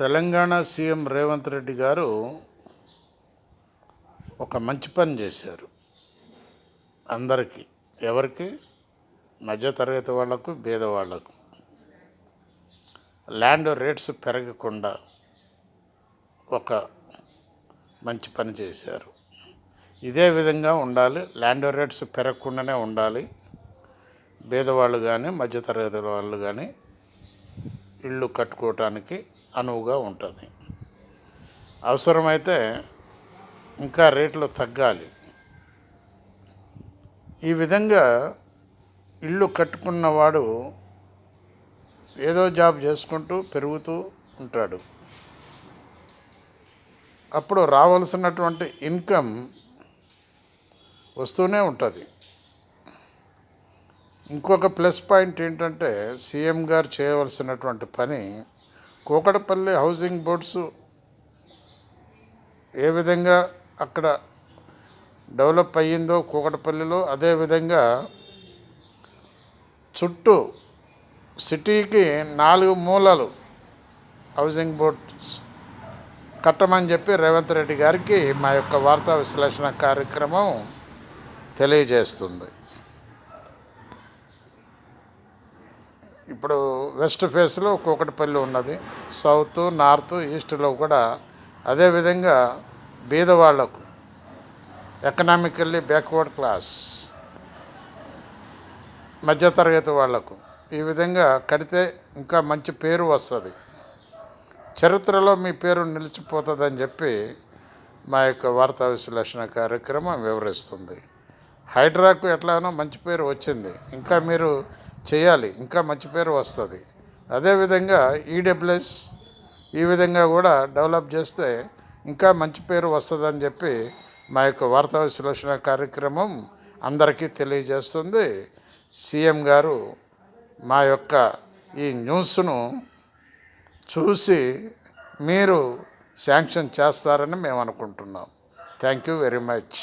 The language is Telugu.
తెలంగాణ సీఎం రేవంత్ రెడ్డి గారు ఒక మంచి పని చేశారు. అందరికీ, ఎవరికి? మధ్యతరగతి వాళ్లకు, పేదవాళ్లకు ల్యాండ్ రేట్స్ పెరగకుండా ఒక మంచి పని చేశారు. ఇదే విధంగా ఉండాలి. ల్యాండ్ రేట్స్ పెరగకుండానే ఉండాలి. పేదవాళ్ళు కానీ, మధ్యతరగతి వాళ్ళు కానీ ఇళ్ళు కట్టుకోవటానికి అనువుగా ఉంటుంది. అవసరమైతే ఇంకా రేట్లు తగ్గాలి. ఈ విధంగా ఇల్లు కట్టుకున్నవాడు ఏదో జాబ్ చేసుకుంటూ పెరుగుతూ ఉంటాడు. అప్పుడు రావాల్సినటువంటి ఇన్కమ్ వస్తూనే ఉంటుంది. ఇంకొక ప్లస్ పాయింట్ ఏంటంటే, సీఎం గారు చేయవలసినటువంటి పని, కూకట్పల్లి హౌసింగ్ బోర్డ్స్ ఏ విధంగా అక్కడ డెవలప్ అయ్యిందో కూకట్పల్లిలో, అదేవిధంగా చుట్టూ సిటీకి 4 మూలలు హౌసింగ్ బోర్డ్స్ కట్టమని చెప్పి రేవంత్ రెడ్డి గారికి మా యొక్క వార్తా విశ్లేషణ కార్యక్రమం తెలియజేస్తుంది. ఇప్పుడు వెస్ట్ ఫేస్లో కూకట్పల్లి ఉన్నది, సౌత్, నార్త్, ఈస్ట్లో కూడా అదేవిధంగా బీదవాళ్లకు, ఎకనామికల్లీ బ్యాక్వర్డ్ క్లాస్, మధ్యతరగతి వాళ్లకు ఈ విధంగా కడితే ఇంకా మంచి పేరు వస్తుంది, చరిత్రలో మీ పేరు నిలిచిపోతుందని చెప్పి మా యొక్క వార్తా విశ్లేషణ కార్యక్రమం వివరిస్తుంది. హైడ్రాకు ఎట్లానో మంచి పేరు వచ్చింది, ఇంకా మీరు చేయాలి, ఇంకా మంచి పేరు వస్తుంది. అదేవిధంగా ఈడబ్ల్యూఎస్ ఈ విధంగా కూడా డెవలప్ చేస్తే ఇంకా మంచి పేరు వస్తుందని చెప్పి మా యొక్క వార్తా విశ్లేషణ కార్యక్రమం అందరికీ తెలియజేస్తుంది. సీఎం గారు మా యొక్క ఈ న్యూస్ను చూసి మీరు శాంక్షన్ చేస్తారని మేము అనుకుంటున్నాం. Thank you very much.